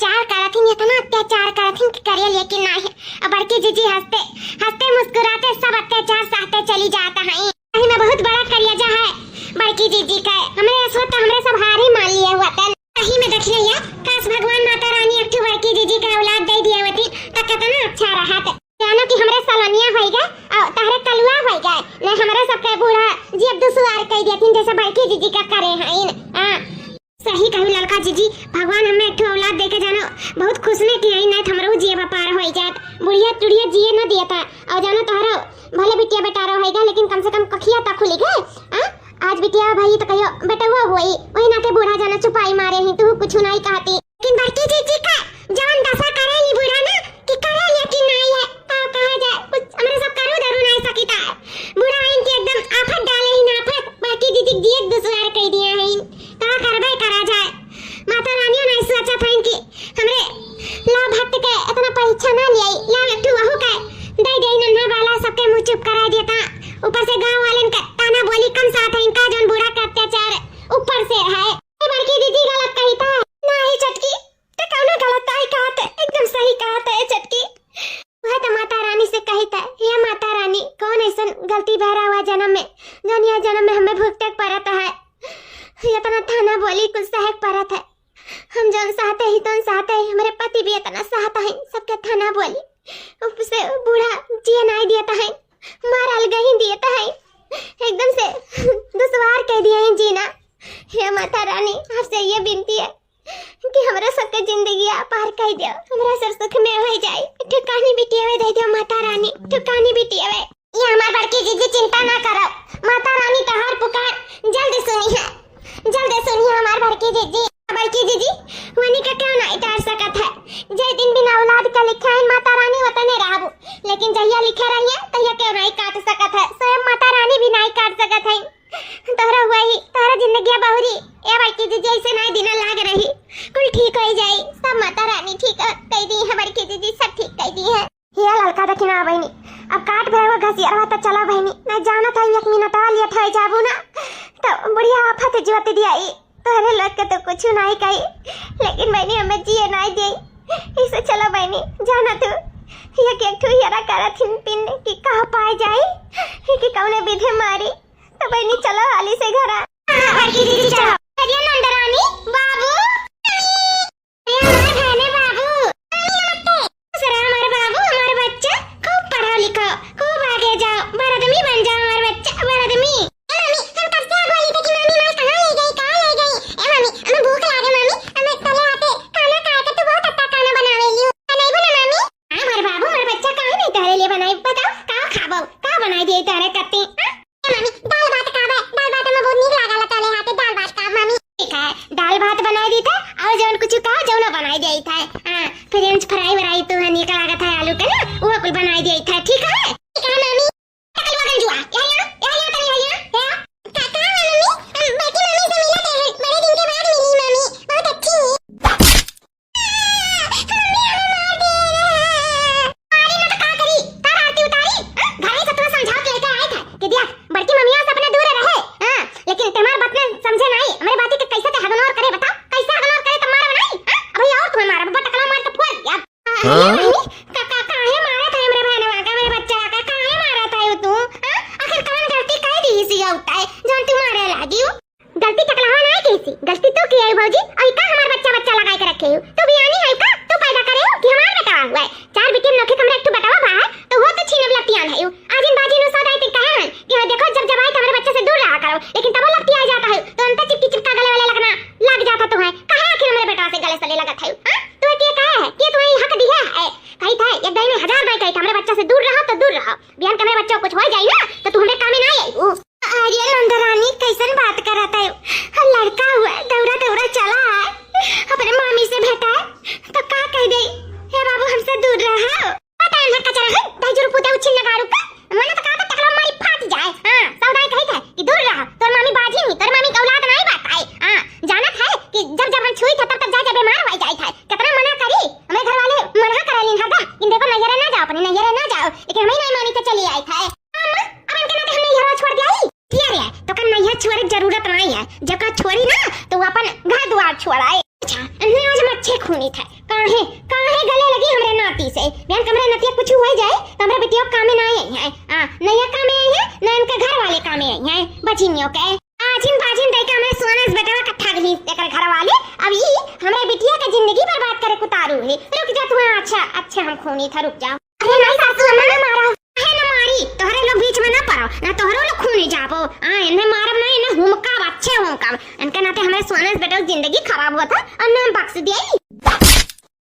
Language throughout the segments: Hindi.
अत्याचार करथिन, इतना अत्याचार करथिन कि करे लेकिन नहीं। अब बड़की जीजी हंसते हंसते मुस्कुराते सब अत्याचार सहते चली जाता है। कहीं में बहुत बड़ा कलियाजा है बड़की जीजी का। हमरे सोता हमरे सब हार ही मान लिए हुआ था। कहीं में देख लिया काश भगवान माता रानी एक बड़की जीजी का औलाद दे दिया होती तो कितना अच्छा रहा था। जानो कि हमरे सलोनिया होइगा और तहरे कलुआ होइगा ने हमरे सबके बूढ़ा जीव दुसवार कह देथिन जैसे बड़की जीजी का करे हैं। हां सही कहू लड़का जीजी, भगवान हमें एक औलाद देके जानो बहुत खुश ने कि आई ना हमरो जीव पार होई जात। बुढ़िया टुड़िया जिए न दियता और जानो तहरो भले बिटिया बेटा होइगा लेकिन कम से कम कखिया तक खुली गए। हां आज बिटिया भाई तो कहियो बेटवा होई वही ना के बूढ़ा जानो चुपाई मारे ही तू कुछ नहीं कहती। लेकिन बड़की जीजी का जान दशा करे ही बूढ़ा ना कि करे लेकिन नहीं है तो कहा जाए कुछ हमरे सब करू धरू नहीं सकीता। बूढ़ा इनके एकदम आफत डाले ही आफत बड़की जीजी दिए दुसवार कह दिया है। का करबे करा जाए। माता रानी ने सोचा था कि हमरे ला भक्त के इतना परीक्षा ना लियाई ला एकटू वहु के दे दे नन्हा वाला सबके मुंह चुप करा देता। ऊपर से गांव वाले का ताना बोली कम साथ है इनका जन बूढ़ा का अत्याचार ऊपर से है। बड़की दीदी गलत कही था नहीं चटकी तो कौन गलत आई कहत एकदम सही कहत है चटकी। वह तो माता रानी से कही था ये माता रानी कौन ऐसा गलती बहरा हुआ जन्म में जन यह जन्म में हमें भुगते पड़ता है। इतना थाना बोली कुछ सहक पड़त है। हम जन सहते ही तो सहते ही हमारे पति भी इतना सहता है सबके थाना बोली उससे बूढ़ा जिए नहीं देता है मारल गही देता है एकदम से दुश्वार कह दिया है जीना। हे माता रानी आपसे ये विनती है कि हमारा सबके जिंदगी पार कर दियो हमारा सब सुख में हो जाए। ठिकानी बिटिया दे दियो माता रानी ठिकानी बिटिया ये हमार बड़की जीजी चिंता ना करो माता रानी तहार पुकार जल्द सुनी है जल्द सुनिए हमार बड़की जीजी। बड़की जीजी वनी का क्यों नहीं टार सकत है जय दिन बिना औलाद का लिखा है माता रानी वतने रहबू लेकिन जहिया लिखे रही है तहिया क्यों नहीं काट सकत है स्वयं माता रानी भी नहीं काट सकत है। तोहरा वही तोहरा जिंदगी बहुरी ए बड़की जीजी ऐसे नहीं दिन लाग रही कुल ठीक हो जाए सब माता रानी ठीक कह दी है बड़की जीजी सब ठीक कह दी है। ये लड़का देखना बहनी अब काट भरवा घसिया तो चला बहनी नहीं जाना था एक मिनट लिया था जाबू ना तो बढ़िया आफत जोत दिया तोहरे लग के तो कुछ नहीं कही लेकिन बहनी हमें जिए नहीं दे इसे चला बहनी जाना तू ये के ठू यारा करथिन पिन कि कहां पाए जाए कि कौने विधि मारी तो बहनी चलो हाली से घर आ बड़की दीदी चलो अरे नंदरानी बाबू हमारे भाने बाबू सरा हमारे बाबू हमारे बच्चा खूब पढ़ा लिखा खूब आगे जाओ बरदमी बन जाओ हमारे बच्चा बरदमी। दाल भात बनाई दी था और जौन कुछ कहा जौन बनाई दी था। हां फ्रेंच फ्राई वराई तो है निकल आगा था आलू का ना वो कुछ बनाई दी था ठीक है मामी कलवा गंजुआ या काका मम्मी बेटी मम्मी से मिला थे बड़े दिन के बाद मिली मम्मी बहुत अच्छी मम्मी हमें मार दे मारी ना तो का करी तार आरती उतारी घरे से तो समझा के लेके आए था कि देख बड़की मम्मियों से अपने दूर रहे। हां लेकिन तुम्हारी बात में समझे नहीं हमारी बात के कैसे ते हगनोर करे बताओ कैसे हगनोर करे तो मारो नहीं। अब ये और तुम्हें मारा बटकला मार के फोड़ दिया काका काहे मारा था हमरे बहनवा का मेरे बच्चा का काहे मारा था ये तू आखिर कौन गलती कर दी इसी होता है जौन तू मारे लागी गलती टकला नहीं कैसी गलती तो की है भौजी और का हमार बच्चा लगा के रखे हो तू बियानी है का तू पैदा करे हो कि हमार बेटा हुआ है चार बेटी नखे कमरे एक बतावा बा तो वो तो छीने लपटियान है आज इन बाजी नु सदाई ते कहे कि देखो जब जब आए तो हमारे बच्चे से दूर रहा करो लेकिन तब लपटी आ जाता है तो अंत चिपका गले वाले लगना लग जाता तो है कहां आखिर मेरे बेटा से गले सले लगा था तो के कहा है कि तुम्हें हक दिया है कही था एक दिन में 1000 बार कही था हमारे बच्चे से दूर रहो तो दूर रहो बियान के मेरे बच्चे को कुछ हो जाए ना तो तू हमें काम में ना आई। अरे नंदरानी कैसन बात करता है लड़का हुआ दौड़ा दौड़ा चला है अपने मामी से भेटा तो का कह दे हे बाबू हमसे दूर रहो पता है कचरा है दाई जरूर पुते उछिन लगा रुका मैंने तो कहा था टकला मारी फाट जाए। हां सौदाई कही था कि दूर रहो तोर मामी बाजी नहीं तोर मामी का औलाद नहीं बात है। हां जाना था कि जब जब हम छुई था तब जा बीमार हो जाए था कितना मना करी हमें घर वाले मना करा लीन हरदम इन देखो नजर ना जाओ अपनी नजर ना जाओ लेकिन हमें नहीं मानी तो चली आई था। अम्मा अब इनके नाते हमने यहाँ छोड़ दिया ही यार तो कल नहीं छोड़े जरूरत नहीं है जब का छोड़ी ना तो वो अपन घर द्वार छोड़ाए। अच्छा नहीं आज मच्छे खूनी था काहे गले लगी हमरे नाती से। बिहान कमरे नतिया कुछ हो जाए तो हमरा बेटियों कामे ना आई है। नया कामे आई है ना इनके घर वाले कामे आई है बचिनियों के। आजिन बाजिन देके हमरे सोनस बेटवा का ठग ली तेकर घर वाले। अब ई हमरे बिटिया के जिंदगी बर्बाद करे कुतारू है। रुक जा तू। अच्छा हम खूनी था, रुक जा। अरे नहीं सासू अम्मा ना मारो, है ना मारी तोहरे लोग बीच में ना पड़ो ना, तोहरो लोग खूनी जाबो। इन्हें मारब ना, इन्हें हुमका अच्छे हुमका इनके नाते हमारे सोनस बेटा की जिंदगी खराब हुआ था और नाम बख्श दिया।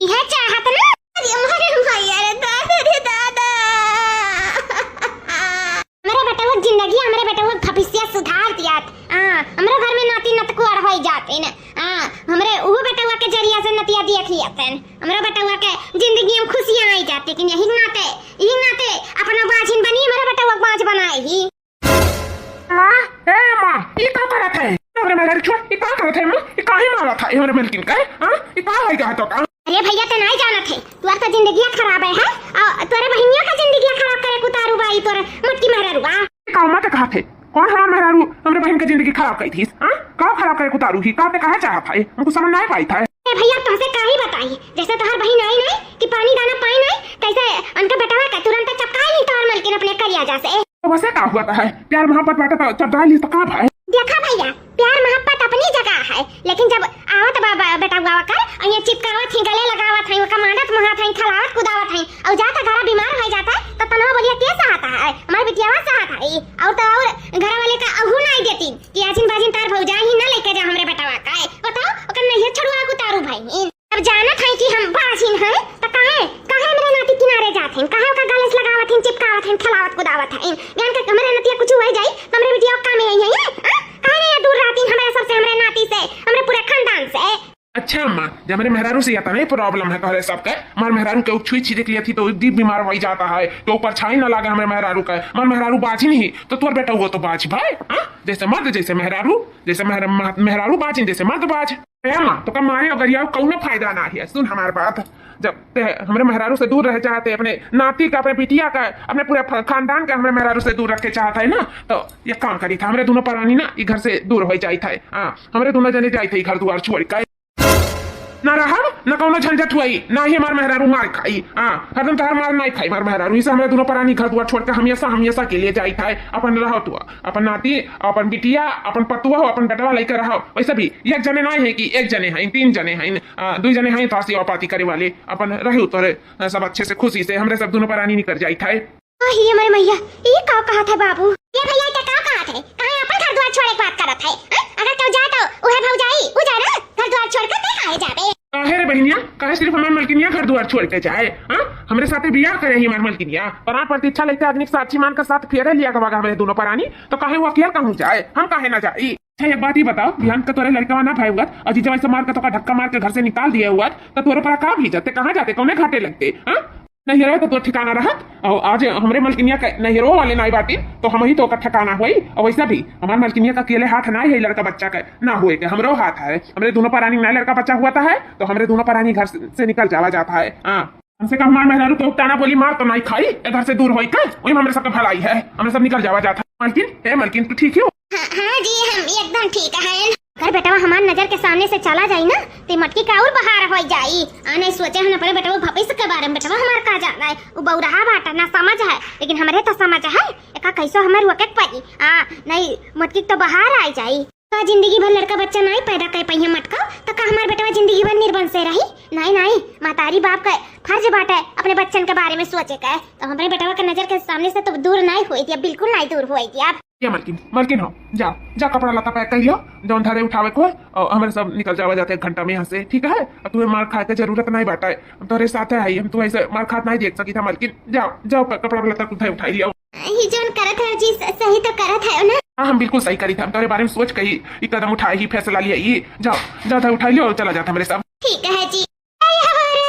यह चाहत ना हमारे भैया रे दादा हमारे बेटा वो जिंदगी हमारे बेटा वो भविष्य सुधार दिया। हमारे घर में नाती नतकुआर हो जाते ना। हमारे वो बेटा के जरिया से नतिया देख लिया थे। हमारे बेटा के जिंदगी में खुशियां आई जाती कि यही नाते अपना बाजिन बनी हमारे बेटा बाज बनाए ही। ए मां ये का करत है? हमरे मेरा छोड़ ये का करत है? मां ये काहे मारा था हमरे मलकिन का? ये का है का तो का? अरे भैया तो नहीं जाना थे तोर तो जिंदगी खराब है और तोरे बहनियों का जिंदगी खराब करे कुतारू बाई तोरे मटकी मेहरारू का मत कहा थे कौन हमारा मेहरारू हमरे बहन की जिंदगी खराब करी थी? का खराब करे कुतारू ही का पे कहा चाहत है? हमको समझ नहीं पाई था। ए भैया तुमसे का ही बताई जैसे तोहर बहन आई नहीं कि पानी दाना पाई नहीं कैसे उनका बेटा का तुरंत चपका ली तोहर मलकिन अपने करिया जैसे। तो वैसे का हुआ है? प्यार मोहब्बत बाटे तो चपका ली तो का भाई? देखा भैया प्यार मोहब्बत अपनी जगह है, लेकिन जब आवत बाबा बेटा गुआ कर और ये चिपकावत ही गले लगावत है का मांडत महात है खलावत कुदावत है और जाता घर बीमार हो जाता है तो तनवा बोलिया कैसे आता है हमारी बिटियावा से आता है और तो और घर वाले का अहू नहीं देती कि आजिन बाजिन तार भौजा ही ना लेके जा हमरे बेटावा का है। बताओ ओकर नहीं छड़ुआ कुतारू भाई। अब जानत है कि हम बाजिन है तो काहे मेरे नाती किनारे जात हैं, काहे का गले लगावत हैं चिपकावत हैं खलावत कुदावत हैं। ज्ञान का हमरे नतिया कुछ हो जाए तो हमरे बिटिया का में आई है काहे दूर रहती हमारे सबसे हमरे नाती से हमरे पूरे खानदान से। अच्छा अम्मा जब मेरे मेहरारू से आता नहीं प्रॉब्लम है तो सबका मार मेहरारू के छुई छिड़क लिया थी तो दीप बीमार हो जाता है तो ऊपर छाई ना लगा हमें मेहरारू का। मार मेहरारू बाजी नहीं तो तोर बेटा हुआ तो बाज भाई। जैसे मर्द जैसे मेहरारू जैसे मेहरारू बाजी जैसे मर्द बाज। माँ तो कम मारे अगर यार कौन फायदा ना है। सुन हमारे बात जब हमारे मेहरारू से दूर रह चाहते अपने नाती का अपने बिटिया का अपने पूरे खानदान का हमारे मेहरारू से दूर रखे चाहता है ना तो ये काम करी था हमारे दोनों प्राणी ना घर से दूर हो जाए थे। हमारे दोनों जने जाए थे घर द्वार छोड़ कर ना रहा न कौनो झंझट हुई ना ही हमारे मेहरारू मार खाई। हरदम तार मार नहीं खाई मार मेहरारू इसे हमारे दोनों प्राणी घर द्वार छोड़कर हमेशा के लिए जाई था। अपन रहो तू अपन नाती अपन बिटिया अपन पतुआ हो अपन बेटवा लेकर रहो। वैसे भी एक जने नहीं है कि एक जने हैं 3 जने हैं 2 जने हैं तो आसी पाती करे वाले अपन रहो तोरे सब अच्छे से खुशी से हमरे सब दोनों प्राणी निकल जाई था। हमारे मैया ये का कहा था बाबू ये भैया क्या का कहा थे कहां अपन घर द्वार छोड़े बात करत है। अगर तो जा तो उहे भौजाई उ जा ना घर द्वार छोड़ के काहे जाबे? काहे रे बहनिया काहे सिर्फ हमारे मलकिनिया घर द्वार छोड़ के जाए? हमरे साथे बियाह करे ही हमारे मलकिनिया प्राण प्रतिष्ठा लेते अग्नि साक्षी मान का साथ फेरे लिया गवागा हमारे दोनों प्राणी तो काहे वो अकेला कहूं जाए हम काहे ना जाई? अच्छा एक बात ही बताओ बिहान का तोरे लड़का ना भाई हुआ और जीजा वैसे मार का तो धक्का मार के घर से निकाल दिया हुआ तो तोरे पर का भी जाते कहाँ जाते कौने घाटे लगते? नहीं रहे तो ठिकाना रहत और आज हमरे मलकिनिया का नहिरो वाले नाई बाटी तो हम ही तो का ठिकाना हुई। और वैसा भी हमारे मलकिनिया का अकेले हाथ ना है लड़का बच्चा का ना हुए के हमरो हाथ है। हमरे दोनों प्राणी नया लड़का बच्चा हुआ है तो हमरे दोनों प्राणी घर से निकल जावा जाता है। हमसे कहा हमारे मेहरारू के उताना बोली मार तो नहीं खाई घर से दूर हो वही हमरे सबका भलाई है हमरे सब निकल जावा जाता है। मलकिन तू ठीक है? हाँ जी हम एकदम ठीक है। अगर बेटा हमारे नजर के सामने से चला जाए ना तो मटकी का और बहार हो जाई। आने सोचे हम पहले बेटा भविष्य के बारे में बेटा हमारे का जाना है वो बौरहा बाटा ना समझ है लेकिन हमारे तो समझ है एका कैसे हमारे वक्त पाई नहीं मटकी तो बहार आ जाई का जिंदगी भर लड़का बच्चा नहीं पैदा कर पाई मटका तो का हमारे बेटा जिंदगी भर निर्बन से रही। नहीं मातारी बाप का फर्ज बाटा है अपने बच्चन के बारे में सोचे का तो हमारे बेटा के नजर के सामने से तो दूर नहीं हुई थी बिल्कुल नहीं दूर हुई थी। आप मलकिन हो जा कपड़ा लता पैक कर लियो जौन धरे उठावे को और हमारे सब निकल जावा जाते 1 घंटा में यहाँ से ठीक है। अब तुम्हें मार खाए की जरूरत नहीं बाटा है हम तुम्हारे साथ है हम तुम ऐसे मार खात नहीं देख सकी था। मलकिन जाओ कपड़ा लता उठाई उठाई लियो। ही जोन करत है जी सही तो करत है ना? हाँ हम बिल्कुल सही करी था हम तुम्हारे बारे में सोच के ही कदम उठाए ही फैसला लिया ये जाओ उठाई लियो चला जाता हमारे साथ। ठीक है जी। हमारे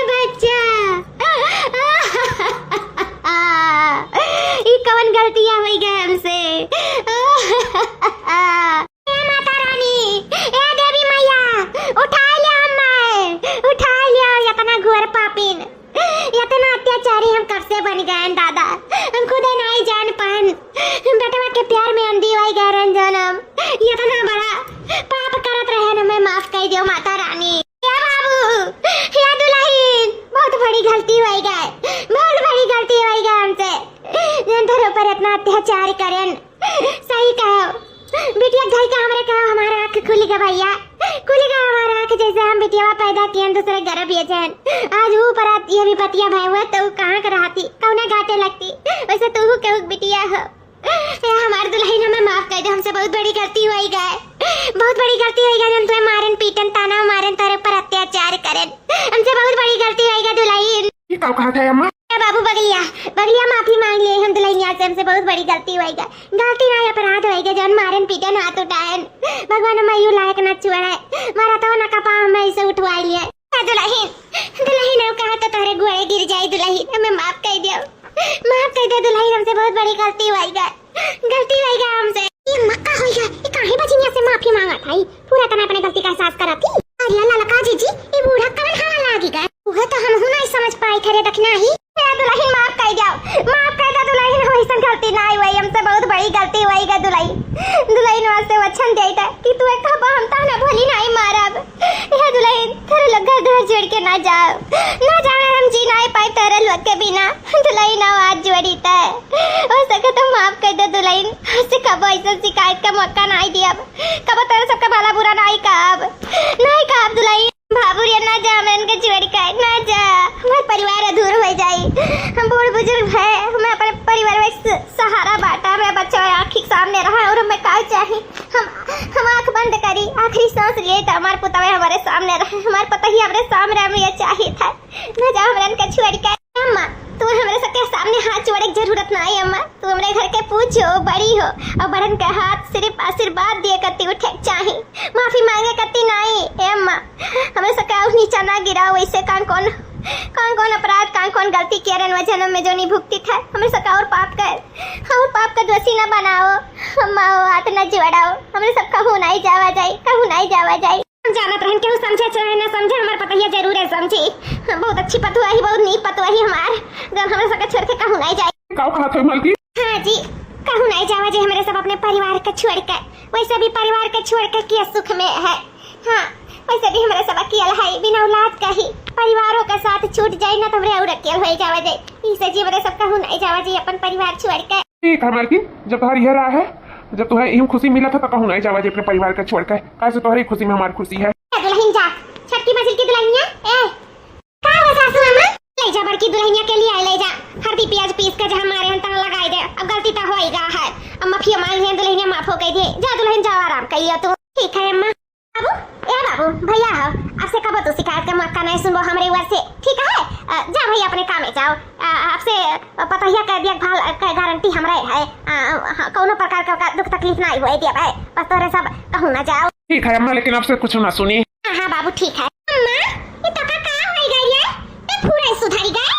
बच्चा ये कौन गलतियां हुई गए हमसे? माता रानी ए देवी मैया उठा लिया इतना घोर पापिन इतना अत्याचारी हम कब से बन गए दादा हम खुद नहीं जान पान बेटवा के प्यार में अंधी हो गए जन्म इतना बड़ा पाप करत रहे ना मैं माफ कर दियो माता रानी। पैदा किया दूसरे गर्भ ये जान। आज वो पर ये भी पतिया भाई हुआ तो कहाँ कर रहा थी कौना घाटे लगती। वैसे तू के बिटिया हो हमार दुल्हन हमें माफ कर दे। हमसे बहुत बड़ी गलती हुई गए, बहुत बड़ी गलती हुई गई। हम तुम्हें मारन पीटन ताना मारन तेरे पर अत्याचार करें। हमसे बहुत बड़ी गलती हुई गई दुल्हन। ये कब कहा था अम्मा? बाबू बगलिया बगलिया माफी मांग लिए हम दुल्हनिया से। हमसे बहुत बड़ी गलती हुई गई। गलती ना अपराध हुई गई जौन मारन पीटन हाथ उठाएन। भगवान मयू लायक न छुआ है मारा तो न कपा मैं इसे उठवा लिया। दुल्हन दुल्हन कहा तो तोरे गोड़े गिर जाए। दुल्हन हमें माफ कर दियो, माफ कर दे दुल्हन। हमसे बहुत बड़ी गलती हुई गई, गलती हुई गई हमसे। ये मक्का हो गया ये काहे बचिनिया से माफी मांगा था। पूरा तना अपने गलती का एहसास करा थी। अरे अल्लाह लका जीजी ये बूढ़ा कवन हाल लागी गए। वो तो हम नहीं समझ पाई थे दखना ही। दुल्हन माफ कर जाओ, माफ कर दे दुल्हन। वैसा गलती ना हुई हमसे बहुत बड़ी गलती हुई गई दुल्हन। दुल्हन वास्ते वचन देता कि तू एक कबा हम ताना भली नहीं मारब। ये दुल्हन तेरे लगा घर छोड़ के ना जाओ, ना जाना हम जी नहीं पाए तेरे लोग के बिना। दुल्हन आवाज जोड़ी था हो सके तो माफ कर दे दुल्हन। से कब ऐसा शिकायत का मौका नहीं दिया, कब तेरे सबका भला बुरा नहीं कहा दुल्हन। भाभुरिया ना जा मैं इनके छोड़ के ना जा। हमारे परिवार अधूरा हो जाए। हम बूढ़ बुजुर्ग है, हमें अपने परिवार में सहारा बांटा। हमें बच्चा आँख सामने रहा और हमें क्या चाहिए। हम आँख बंद करी आखिरी सांस लिए तो हमारे पुतवे हमारे सामने रहे। हमारे पता ही हमारे सामने हमें ये चाहिए था। ना जा हमारे इनके छोड़ के। अम्मा तू हमारे सबके सामने हाथ जोड़ने की जरूरत नहीं। अम्मा तू हमारे घर के पूछो बड़ी हो और बड़न का हाथ सिर्फ आशीर्वाद दिए करती उठे चाहिए, माफी मांगे करती नहीं। अम्मा हमें सबका नीचा ना गिराओ। वैसे कौन अपराध कौन गलती किया रन जन्म में जो नहीं भुगती था। हमें सबका और पाप का दोषी न बनाओ। अम्मा हाथ न जोड़ाओ। हमें सबका हो नहीं जावा जाए। हम जानत रहन केहू समझे चाहे ना समझे हमार पता ही जरूर है समझी। बहुत अच्छी पतुआ ही बहुत नीक पतुआ ही हमार जब हमें सबका छोड़ के कहूँ नहीं जाए। का कहा था मलकी? हाँ जी कहूँ नहीं जावा जी हमारे सब अपने परिवार के छोड़ के। वैसे भी परिवार के छोड़ के किया सुख में है। हाँ वैसे भी हमारे सब अकेला है बिना औलाद का ही। परिवारों का साथ छूट जाए ना तो हमारे और अकेल हो जावा जाए। इसे जी हमारे सब कहूँ नहीं जावा जी अपन परिवार छोड़ के। ठीक है मलकी जब तुम्हारी यह रहा है जब तुम्हें यूं खुशी मिला था तो कहूँ नहीं जावा जी अपने परिवार का छोड़कर। कैसे तुम्हारी खुशी में हमारी खुशी है। दुल्हन जा छठी मंजिल की दुल्हनिया ए का हो सासू अम्मा ले जा बड़की दुल्हनिया के लिए ले जा। हल्दी प्याज पीस के जहां हमारे हम तना लगाई दे। अब गलती तो हो ही गया है। अब माफी मांग ले दुल्हनिया माफ हो गई थी। जा दुल्हन जा आराम कर लियो तू। ठीक है अम्मा। बाबू भैया हो आपसे कब तो शिकायत का मौका नहीं सुनबो हमारे ऊपर से। ठीक है जा भैया अपने काम में जाओ। आपसे पता ही कर दिया भाल गारंटी हमरे है। कोनो प्रकार का दुख तकलीफ नहीं हुए दिया भाई बस तोरे सब कहूं ना जाओ। ठीक है अम्मा लेकिन आपसे कुछ ना सुनी। हाँ बाबू ठीक है। अम्मा ये तो का हो गई है ये पूरा सुधर गए।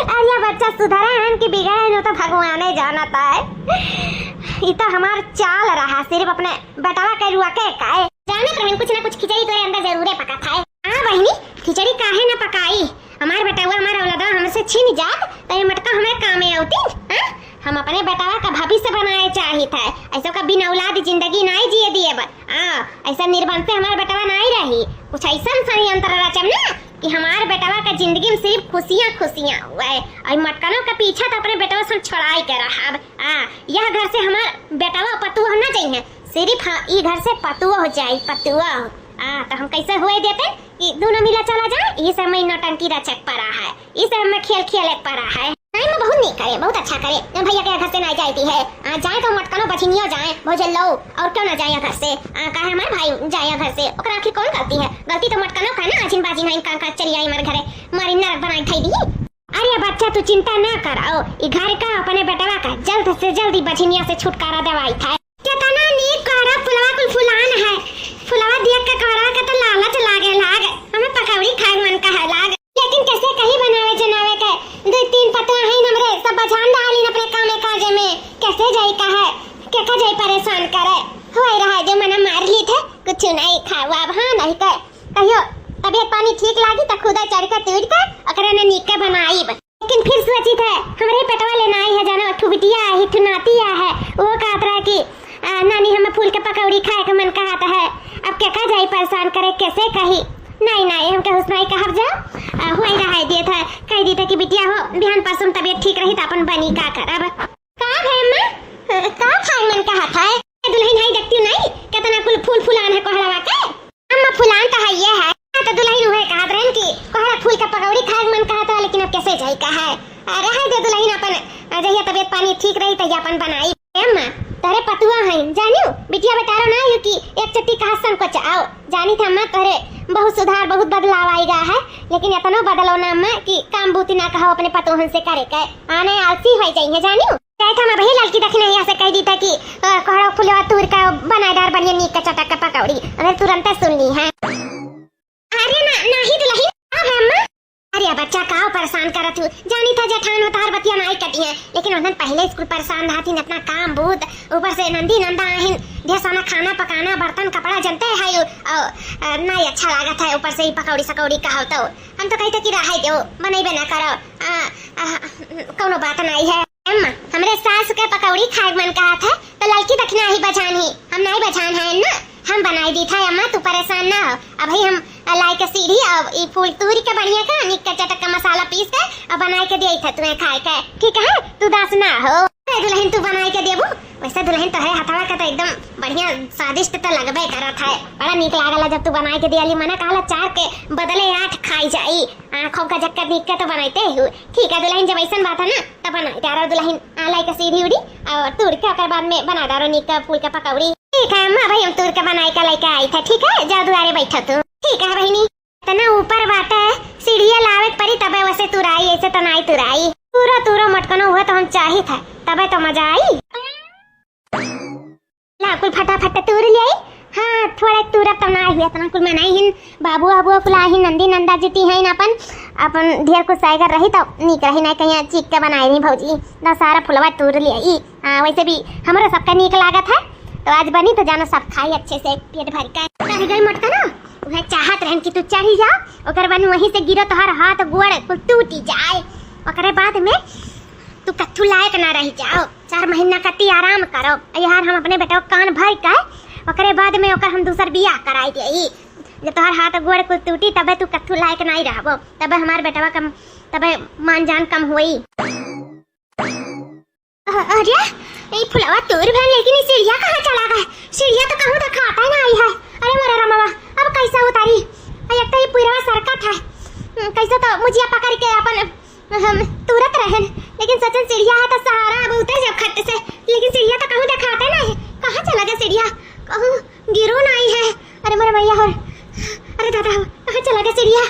अरे बच्चा सुधरा है कि बिगड़े न तो भगवान ने जानता है। ये तो हमार चाल रहा सिर्फ अपने बेटावा के रुआ के काए जाने रहन कुछ ना कुछ खिचड़ी तो अंदर जरूर पका था। हां बहनी खिचड़ी काहे ना पकाई। हमार बेटावा हमारा औलादा हमसे छीन जात तो ये मटका हमें काम में आउती। हां हम अपने बेटावा का भविष्य बनाए चाहिए था। ऐसा का बिना औलाद जिंदगी नहीं जिए दिए ऐसा निर्बंध से हमारा बेटावा नहीं रही। कुछ ऐसा सही अंतर रचम ना कि हमारे बेटावा का जिंदगी में सिर्फ खुशियां हुआ है। और मटकनों का पीछा तो अपने बेटावा से छड़ाई कर रहा है। यह घर से हमारा बेटावा पतुआ होना चाहिए सिर्फ। हाँ ये घर से पतुआ हो जाए पतुआ हो। तो हम कैसे हुए देते कि दोनों मिला चला जाए। ये समय नौटंकी रचक पड़ा है। इस समय खेल पड़ा है। नहीं मैं बहुत नहीं करे बहुत अच्छा करे भैया के घर से नहीं जाती है। जाए तो मटकनो बछिनिया जाए भोजन लो और क्यों ना जाए घर से। कहे हमारे भाई जाए घर से ओकर आखिर कौन गलती है। गलती तो मटकनो का ना आजिन बाजी नहीं का चली आई हमारे घरे मारी नरक बनाई थई दी। अरे बच्चा तू चिंता ना कराओ ये घर का अपने बेटवा का जल्द से जल्दी बछिनिया से छुटकारा दिवाई था। कितना नीक करा फुलवा कुल फुलान है। फुलवा देख के करा के तो लालच लागे हमें पकौड़ी खाए मन का है लेकिन कैसे कहीं बनावे जनावे के दो तीन पतवा है हमरे सब बजान डाली अपने कामे काजे में कैसे जाई का है क्या जाई परेशान करे होय रहा जो मना मार ली थे कुछ नहीं खावा। हां नहीं के कहियो तबीयत पानी ठीक लागी त खुदा चढ़ के तोड़ के अकरे ने नीक के बनाई। लेकिन फिर सोची थे हमरे पेटवा लेना आई है जाना ठुबिटिया है ठुनातिया है वो कातरा की नानी हमें फूल के पकौड़ी खाए के मन कहता है। अब क्या जाई परेशान करे कैसे कही नहीं हम कहूँ नहीं कहब जा होई रहा दिए था कह दी था कि बिटिया हो बिहान परसों तबीयत ठीक रही तो अपन बनी का करब का है अम्मा का खाए मन कहा था दुल्हन है देखती नहीं कितना कुल फूल फुलान है कोहलावा के। अम्मा हाँ फुलान तो है ये है तो दुल्हन हुए कहा रहन की कोहरा फूल का पकौड़ी खाए मन कहा था लेकिन अब कैसे जाई का है रहे दे दुल्हन अपन जहिया तबीयत पानी ठीक रही तहिया अपन बनाई अम्मा तोरे पतुआ है जानियो बिटिया बेटारो ना हो कि एक चट्टी कहा संकोच आओ जानी था अम्मा तोरे बहुत सुधार बहुत बदलाव आएगा है लेकिन इतना बदलो ना अम्मा कि काम बूती ना कहो अपने पतोहन से करे के आने आलसी हो जाइए जानियो कहता मैं वही लड़की देखने यहाँ से कह दी था कि कोहरा फुलवा तूर का बनादार बढ़िया नीक का चटक का पकौड़ी अगर तुरंत सुन ली है अरे ना नहीं दुल्हन अब अम्मा अरे बच्चा काओ परेशान करत हूँ जानी था जेठान उतार बतिया नहीं कटी है लेकिन उन्हन पहले स्कूल परेशान रहती अपना काम बहुत ऊपर से नंदी नंदा आहिन ढेर सारा खाना पकाना बर्तन कपड़ा जनते है नहीं अच्छा लागत है ऊपर से ही पकौड़ी सकौड़ी कहो तो हम तो कहते कि रहे दो बनेबे ना करो कोनो बात नहीं है अम्मा हमरे सास के पकौड़ी खाए मन कहा था तो लड़की दखना ही बचान ही हम नहीं बचान है ना हम बनाई दी था अम्मा तू परेशान ना हो अब भाई हम लाई के सीढ़ी और ये फूल तूरी का बढ़िया का निक का चटक का मसाला पीस के और बनाई के दिए था तुम्हें खाए के ठीक है तू दास ना हो दुल्हन तू बनाई के देबू वैसे दुल्हन तो है हथवा का तो एकदम बढ़िया स्वादिष्ट तो लगबे करत है बड़ा नीक लागला जब तू बनाई के दियाली मना कहला 4 के बदले 8 खाई जाई आंखों का जक्कर निक के तो बनाते हो ठीक है दुल्हन जब ऐसा बात है ना तब बनाई दारो दुल्हन लाई के सीढ़ी उड़ी और तूर के ओकर बाद में बना दारो निक का फूल का पकौड़ी ठीक है अम्मा भाई हम तूर का बनाई का लेके आई था ठीक है जाओ दुआरे बैठो तू ठीक है बहनी तना ऊपर बात है सीढ़िया लावे परी तबे वैसे तुराई ऐसे तो नहीं तुराई पूरा तूरो मटकनो हुआ तो हम चाही था तबे तो मजा आई ला कुल फटाफट तूर ले आई हाँ थोड़ा तूरा तो ना हुआ तना कुल मनाई हिन बाबू अबू फुलाही नंदी नंदा जीती है अपन ढेर कुछ साइगर रही तो नीक रही ना कहीं चीक के बनाई नहीं भौजी ना सारा फुलवा तूर ले आई वैसे भी हमारा सबका नीक लागत है तो आज बनी तो जानो सब खाई अच्छे से पेट भर के रह गई मटका ना वह चाहत रहन कि तू चढ़ी जा ओकर बाद वहीं से गिरो तोहर हाथ गोड़ कुल टूटी जाए ओकरे बाद में तू कथू लायक ना रह जाओ 4 महीना कति आराम करो यार हम अपने बेटा कान भर के ओकरे बाद में ओकर हम दूसर बियाह कराई देई जब तोहर हाथ गोड़ कुल टूटी तबे तू कथू लायक नहीं रहबो तबे हमार बेटवा कम तबे मान जान कम होई अरे ये फुलवा तोर बहन लेकिन ये सीढ़िया कहाँ चला गया सीढ़िया तो कहूँ दिखाता ही नहीं है अरे मेरा रमवा अब कैसा उतारी एक तो ये पूरा सरका था कैसे तो मुझे पकड़ के अपन हम तुरंत रहन लेकिन सचन सीढ़िया है तो सहारा अब उतर जब खट से लेकिन सीढ़िया तो कहूँ दिखाता नहीं कहाँ चला गया सीढ़िया कहूँ गिरो नहीं है अरे मेरा भैया और अरे दादा कहाँ चला गया सीढ़िया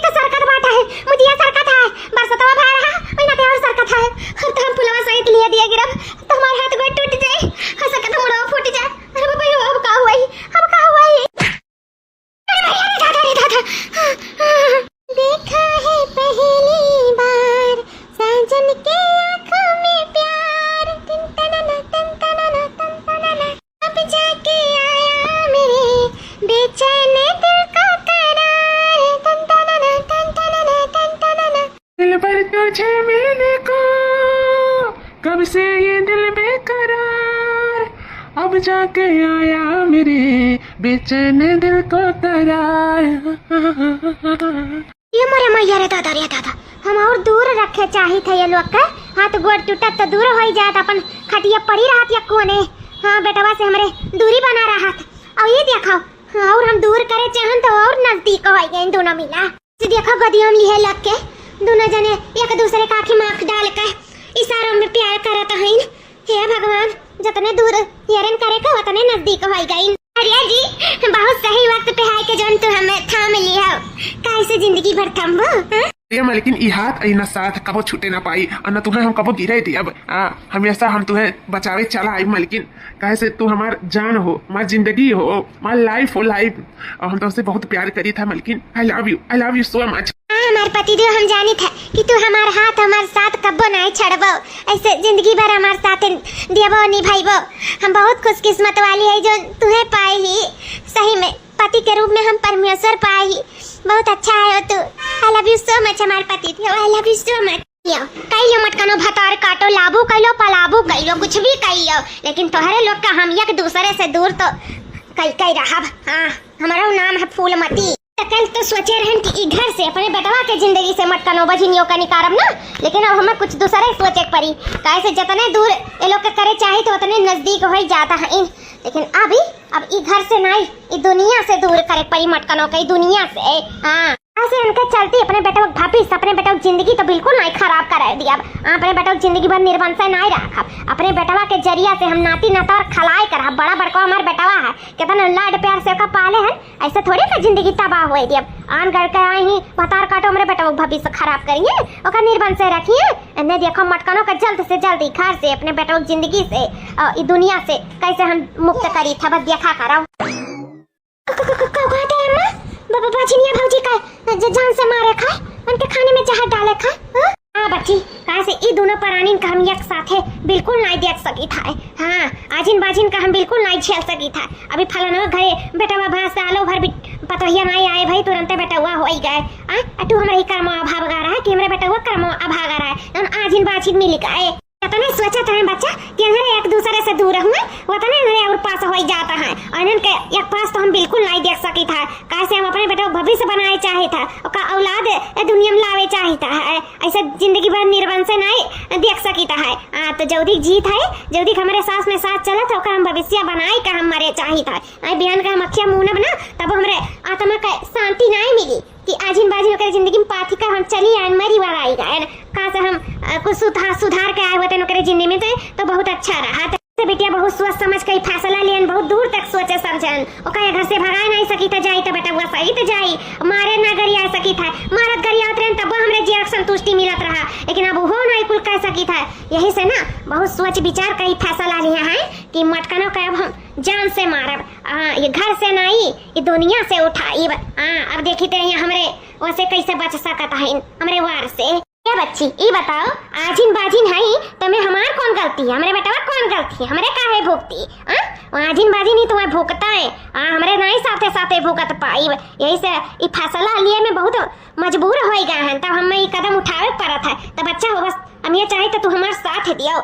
तो सरकत बात है मुझे ये सरकत है बरसतवा भा रहा महीना पे और सरकत है और तो हम फुलवा सहित लिया दिया गिरब तो हमारे हाथ गोड़ टूट जाए हो सके तो मुड़वा फूट जाए अरे भैया अब का हुआ ही अरे भैया रे दादा देखा है पहली बार साजन के आंखों में प्यार तन तनना अब जाके आया मेरे बेचैन दिल का दिल पर तुझे मिलने को कब से ये दिल बेकरार अब जाके आया मेरे बेचैन दिल को करार ये मरे मैया रे दादा हम और दूर रखे चाही थे ये लोग का हाथ गोड़ टूटत तो दूर हो जात अपन खटिया पड़ी रहत या कोने हाँ बेटवा से हमारे दूरी बना रहा था और ये देखो और हम दूर करे चाहन तो और नजदीक हो गए दोनों मिला देखो गदियों लिए लग के दोनों जने एक दूसरे का आँखी माख डाल कर इशारों में प्यार करता है हे भगवान जितने दूर हेरन करे को उतने नजदीक हो गई अरे जी बहुत सही वक्त पे है के जन तू हमें थाम लिया कैसे जिंदगी भर थमबो ये लेकिन ई हाथ ई न साथ कबो छूटे ना पाई और न तुम्हें हम कबो गिरे दी अब हमेशा हम तुम्हें बचावे चला आई मलकिन कहे से तू हमार जान हो हमार जिंदगी हो हमार लाइफ हो लाइफ और हम तुमसे बहुत प्यार करी था मलकिन I love you so much हमार पति देव हम जानी था कि तू हमार हाथ हमार साथ कब्बो नहीं छड़बो ऐसे जिंदगी भर हमार साथ देबो निभाइबो हम बहुत खुशकिस्मत वाली है जो तुम्हें पाई ही सही में पति के रूप में हम परमेश्वर पाए ही बहुत अच्छा है तू I love you so much हमार पति देव I love you so much कईलो मटकनो भतार काटो लाबू कईलो पलाबू कईलो कुछ भी कईलो लेकिन तोहरे लोग का हम एक दूसरे से दूर तो कई रहा हाँ हमारा नाम है फूलमती तक कल तो सोचे रहन कि ई घर से अपने बेटवा के जिंदगी से मटकनो बझिनियो का निकारब ना, लेकिन अब हमें कुछ दूसरा ही सोचे के पड़ी। कैसे जितने दूर ये लोग के करे चाहे तो उतने नजदीक हो जाता है, लेकिन अब ई घर से नहीं, ई दुनिया से दूर करे पड़ी मटकनो के, दुनिया से। हाँ ऐसे उनके चलती अपने बेटा भाभी अपने बेटा की जिंदगी तो बिल्कुल नहीं खराब करा दिया। अपने बेटा की जिंदगी भर निर्वंश नहीं रखा। अपने बेटवा के जरिया से हम नाती नाता और खलाई कर बड़ा बड़का हमारे बेटवा है, कितना लाड प्यार से का पाले हैं, ऐसे थोड़ी ना जिंदगी तबाह हुई थी। अब आन घर के आए ही पतार काटो हमारे बेटा भविष्य खराब करिए और निर्वंश से रखिए। इन्हें देखो मटकनों का जल्द से जल्द घर से अपने बेटा की जिंदगी से और दुनिया से कैसे हम मुक्त करी था, बस देखा करो। बाबा बाजिनिया भौजी का जान से मारे खा, उनके खाने में जहर डाले खा। हाँ बच्ची, कहाँ से ई दोनों प्राणी का हम एक साथ है बिल्कुल नहीं देख सकी था। हाँ आजिन बाजिन का हम बिल्कुल नहीं झेल सकी था। अभी फलाना घरे बेटा भास आलो भर भी पतोहिया नहीं आए भाई, तुरंत बेटा हुआ हो ही गए। तू हमारे कर्म अभाव गा रहा है कि हमारे बेटा हुआ कर्म अभाव गा रहा है, आजिन बाजिन मिल गए। तने सोचा था बच्चा कि हमारे एक दूसरे से दूर हुए वो तने हमारे और पास हो जाता है, और इनके एक पास तो हम बिल्कुल नहीं देख सकी था। कैसे हम अपने बेटा भविष्य बनाए चाहे था और औलाद दुनिया में लावे चाहे था, ऐसा जिंदगी भर निर्वंश से नहीं देख सकी था। तो जल्दी जीत है, जल्दी हमारे सास में साथ चला था हम भविष्य बनाए का हम मरे चाहे था। बिहान का हम अखिया मुंह न बना तब हमारे आत्मा का शांति नहीं मिली कि आजिन बाजिन कर जिंदगी में पाथी का हम चली आए मरी वाई गए। कहाँ से हम कुछ सुधार के आए हुए थे जिंदगी में तो बहुत अच्छा रहा। बेटिया बहुत सोच समझ के फैसला लियन, बहुत दूर तक सोचे समझन। ओकर घर से भगा नहीं सकी था, जाई तो बेटा हुआ सही तो जाई, मारे ना गरी आ सकी था, मारत गरी आत रहन तब हमरे जीवन संतुष्टि मिलत रहा, लेकिन अब हो नहीं कुल कह सकी था। यही से ना बहुत सोच विचार कई फैसला लिया है कि मटकनों का अब हम जान से मारब, ये घर से नहीं ये दुनिया से उठाई। अब देखी थे हमरे वैसे कैसे बच सकता है हमरे वार से। क्या बच्ची ये बताओ, आजिन बाजिन है तो मैं हमार कौन गलती है, हमारे बेटा कौन गलती है, हमारे काहे भुगती? आजिन बाजिन ही तुम्हें भुगता है, हमारे नहीं साथे साथे भुगत पाई। यही से ये फैसला लिए में बहुत मजबूर हो गए हैं, तब हमें ये कदम उठावे पड़ा था। तो बच्चा हो बस हम ये चाहे तो तू हमारे साथ दियो,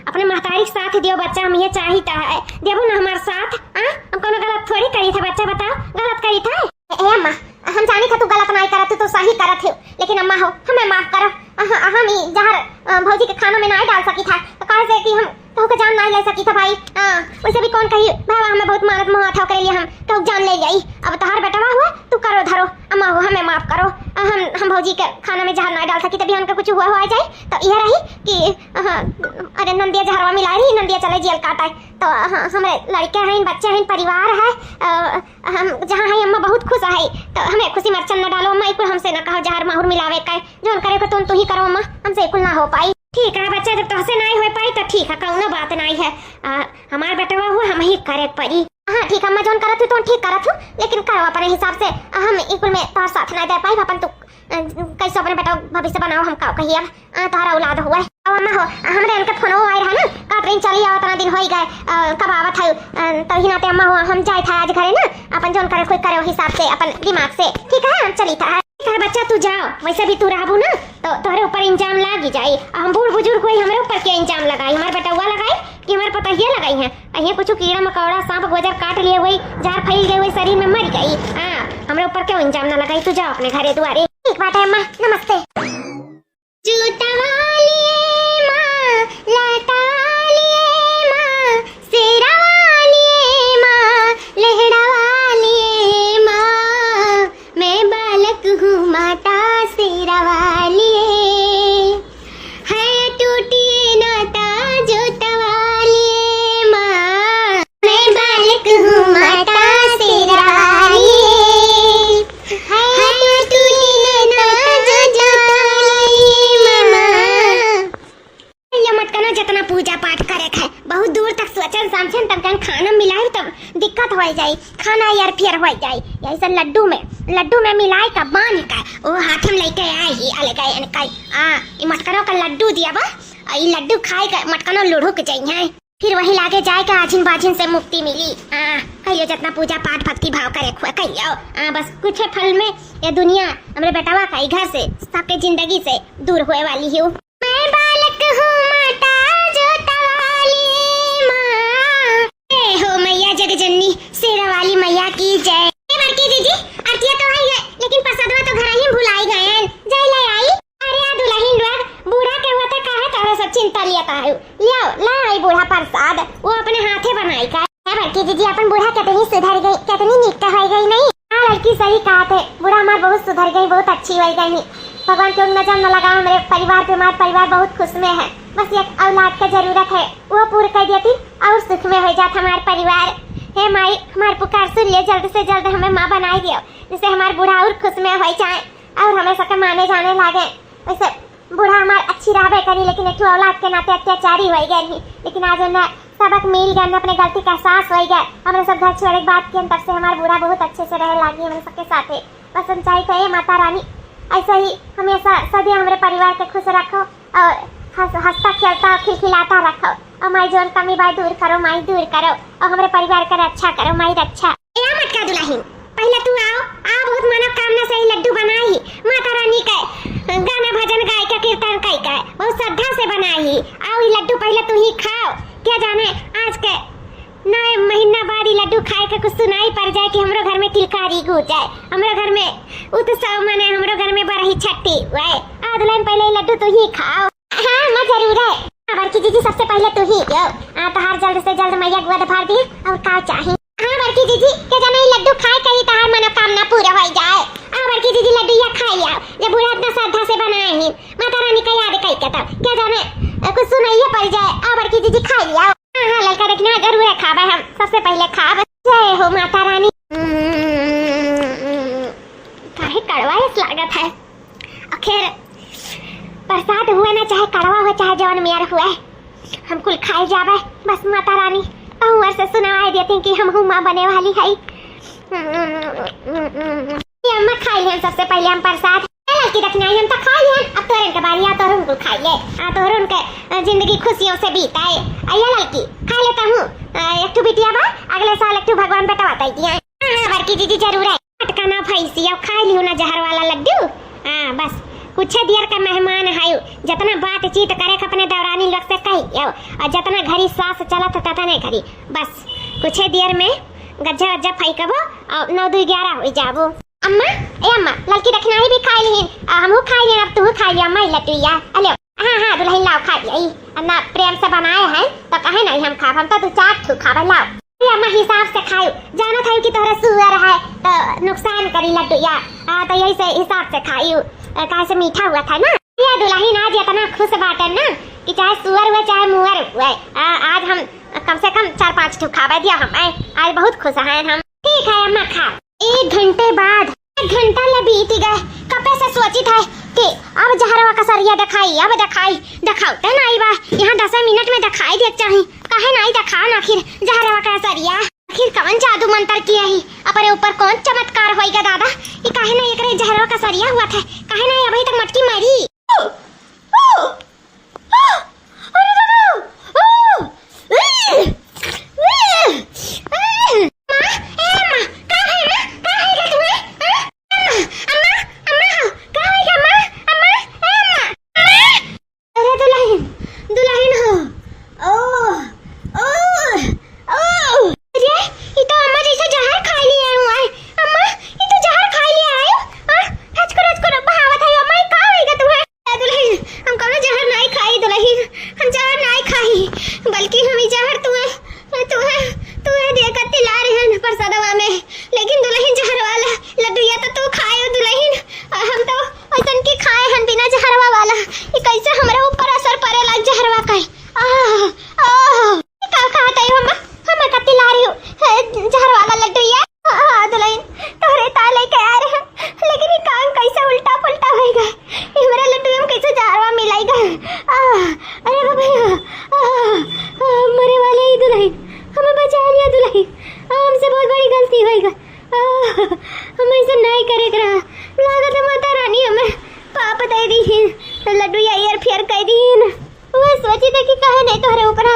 अपने महतारी साथ दियो बच्चा, हम ये चाहता है देवो ना हमारे साथ। हम कोनो गलत थोड़ी करी था बच्चा, बताओ गलत करी था? अम्मा हम जाने था तू गलत नहीं करत तो सही करत है, लेकिन अम्मा हो हमें माफ करो। हम जहर भौजी के खाना में नहीं डाल सकी था, तो कहे से कि हम तो के जान नहीं ले सकी था भाई। वैसे भी कौन कही भाई हमें बहुत मानत मोह था करे लिए हम तो जान ले गई। अब तोहर बेटा हुआ तू करो धरो, अम्मा हो हमें माफ करो। हम भौजी के खाना में जहर नहीं डाल सकी, तभी हमको कुछ हुआ हो जाए तो यह रही कि अरे नंदिया जहरवा मिला रही, नंदिया चले जेल काटा है। तो हमारे लड़के हैं, बच्चे हैं, परिवार है, हम जहाँ है अम्मा बहुत खुश है, तो हमें खुशी मरचन न डालो अम्मा, कुल हमसे न कहो जहर माहौर मिलावे का जो करे को तुम तू ही करो अम्मा, हमसे कुल ना हो पाई। ठीक है बच्चा, जब तुमसे नहीं हो पाई तो ठीक है, कौनो बात नहीं है। हमारे बेटा हुआ हम ही करे पड़ी। हाँ ठीक अम्मा जोन करत तो ठीक करत हूँ, लेकिन करो अपने हिसाब से। हम इकुल में तोहर साथ नहीं दे पाई, अपन तू कैसे अपने बेटा भविष्य बनाओ हम का कही। अब तोहरा औलाद हुआ अब अम्मा हो हमरे उनके फोन आए रहा ना, कातरीन चली आओ इतना दिन हो गए, कब आवत है तभी नाते अम्मा हो हम जाए था आज घरे ना, अपन जोन करे खुद करे हिसाब से अपन दिमाग से। ठीक है चली था बच्चा तू जाओ, वैसे भी तू रहबू ना तो तोहरे ऊपर इंजाम लाग ही जाई। हम बूढ़ बुजुर्ग कोई हमारे ऊपर क्या इंजाम लगाई, हमारे बेटा हुआ लगाई कि हमारे पतहिया लगाई है, कहीं कुछ कीड़ा मकोड़ा सांप गोजर काट लिए वही जार फैल गए वही शरीर में मर गई। हमारे ऊपर क्यों इंजाम ना लगाई, तू जाओ अपने घरे दुआरे। ठीक बात है अम्मा, नमस्ते। जूता वाली माँ, लाटा वाली माँ, सेरा वाली माँ, लहड़ा वाली माँ, मैं बालक हूँ माता सेरा वाली है, टूटी नाता जूता वाली माँ, मैं बालक हूँ माता सेरा वाली है, टूटी नाता जूता वाली माँ। ये मटकना जितना पूजा पाठ करे है बहुत दूर तक सोचन समझन तब जन खाना मिलाए तब दिक्कत हो जाए, खाना यार फिर हो जाए। ऐसा लड्डू में मिलाए का बांध का वो हाथ में लेके आए ही अलग ये मटकनों का लड्डू दिया बा, ये लड्डू खाए का मटकनों लुढ़क जाइए, फिर वही लागे जाए का आजिन बाजिन से मुक्ति मिली। कहियो जितना पूजा पाठ भक्ति भाव करे खुआ कहियो, बस कुछ फल में ये दुनिया हमरे बेटावा का घर से सबके जिंदगी से दूर होए वाली है। मैं बालक हूँ माता जोता वाली माँ, हो मैया जगजननी शेरा वाली मैया की जय। बड़की दीदी आरतिया तो है सही कहा थे, बूढ़ा हमार बहुत सुधर गई, बहुत अच्छी हो गई। भगवान को नजर न लगा मेरे परिवार पे, हमारा परिवार बहुत खुश में है। बस एक औलाद का जरूरत है, वो पूरी कर देती और सुख में हो जाता हमारा परिवार। हे माई, हमारे पुकार सुन लिए, जल्द से जल्द हमें माँ बनाई दियो, जिससे हमारे बूढ़ा और खुश में हो जाए और हमें सबके माने जाने लगे। वैसे बूढ़ा हमारे अच्छी रहे करी, लेकिन एक औलाद के नाते अत्याचारी हो गए नहीं। लेकिन आज उन्हें सबक मिल गया, अपने गलती का एहसास हो गया। हमने सब घर छोड़ एक बात की, तब से हमारा बूढ़ा बहुत अच्छे से रह लगी हमारे सबके साथ। बस हम चाहते हैं माता रानी ऐसा ही हमेशा सभी हमारे परिवार के खुश रखो और हंसता खेलता खिलखिलाता रखो। और माई जोन कमी बाई दूर करो, माई दूर करो और हमारे परिवार का रक्षा करो, माई रक्षा। ए मत का दुल्हन, पहले तू आओ बहुत मनोकामना से ही लड्डू बनाई माता रानी का, गाना भजन गाय का, कीर्तन गाय का, बहुत श्रद्धा से बनाई। आओ ये लड्डू पहले तू ही खाओ। क्या जाने आज के 9 महीना बाद ही लड्डू खाए के कुछ सुनाई पड़ जाए कि हमरो घर में किलकारी गूंज जाए, हमरो घर में उत्सव मने, हमरो घर में बरही छठी हुए। आ दुल्हन पहले ये लड्डू तू ही खाओ। हाँ मैं जरूर है। बड़की जीजी सबसे पहले तू ही दो। तहार जल्द से जल्द मैया गोद भर दी और का चाहिए। हाँ बड़की जीजी, क्या जाने ये लड्डू खाए कहीं तहार मनोकामना पूरा हो जाए। बड़की जीजी लड्डू या खाई आओ, ये बूढ़ा इतना श्रद्धा से बनाए ही माता रानी का याद कई कहता, क्या जाने कुछ सुनाइए पड़ जाए। बड़की जीजी खाई आओ। हाँ लड़का देखना जरूर है, खाबे हम सबसे पहले खाब। जय हो माता रानी। काहे कड़वा लागत है, आखिर प्रसाद हुए ना, चाहे कड़वा हो चाहे जवन मेयर हुए, हम कुल खाए जावे। बस माता रानी अहुआ से सुनाई देती कि हम माँ बने वाली है। अम्मा खाई लें सबसे पहले हम प्रसाद की रखना है, हम तो खाई लें। अब तोरन के बारी तो हम कुल खाइए, तोरन के जिंदगी खुशियों से बीताए। आइए लड़की खा लेता हूँ, एक ठू बिटिया बा, अगले साल एक ठू भगवान बेटा बताई दिया। बड़की दीदी जरूर है, अटकाना फैसी अब खा लियो ना जहर वाला लड्डू। बस कुछ देर का मेहमान है, जितना बातचीत करे अपने दौरानी लोग से कही और जितना घरी सांस चला तो तथा नहीं करी। बस कुछ देर में गज्जा वज्जा फेंकबो और 9 2 11 हो जाबो। अम्मा अम्मा लड़की रखना ही भी खाई ली, हमहू खाई ली, अब तू खा लिया अम्मा लड्डूया। अले हाँ दुल्हन लाओ खा लिया, अन्ना प्रेम से बनाए हैं तो कहे नहीं हम खाब, हम तो 2 4 ठू खाबे। लाओ अम्मा हिसाब से खाओ, जाना था कि तोहरा सुअर है तो नुकसान करी लड्डूया, तो यही से हिसाब से खाइयो, कहे से मीठा हुआ था ना। ये दुल्हन आज इतना खुश बाटे ना कि चाहे सुअर हुए चाहे मुअर हुए, आज हम कम से कम 4 5 ठू खाबे दिया। हम आज बहुत खुश हैं हम। ठीक है अम्मा खा। 1 घंटे बाद 1 घंटा ले बीत गए, कपे से सोची था कि अब जहरवा का सरिया दिखाई, अब दिखाते नहीं बा, यहाँ 10 मिनट में दिखाई दे चाहिए, कहे नहीं दिखा ना आखिर जहरवा का सरिया। आखिर कौन जादू मंत्र किया ही, अपने ऊपर कौन चमत्कार होएगा दादा, ये कहे नहीं एकरे जहरवा का सरिया हुआ था, कहे नहीं अभी तक मटकी मारी।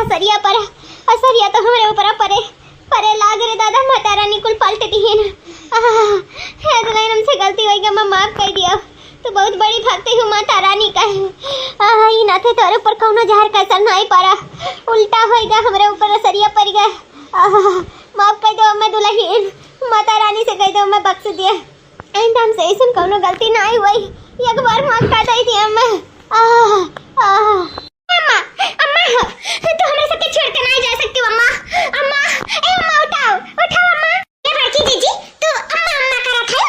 सरिया पर असरिया तो हमारे ऊपर परे लाग रे दादा, माता रानी कुल पलट दी है है तो नहीं हमसे गलती हो गई, मैं माफ कर दिया। तो बहुत बड़ी भक्ति हूँ माता रानी का। ही ना थे तोरे ऊपर कौनो जहर का असर नहीं पड़ा, उल्टा होएगा हमारे ऊपर असरिया पड़ गया। माफ कर दो मैं दुल्हन, माता रानी से कह दो मैं बख्श दिया। एकदम से ऐसा कौनो गलती नहीं हुई, एक बार माफ कर दी थी अम्मा। अम्मा अम्मा तो हमें सबके छोड़ के नहीं जा सकती अम्मा। अम्मा ए अम्मा उठाओ उठाओ अम्मा। ये बड़की जीजी तो अम्मा अम्मा करा था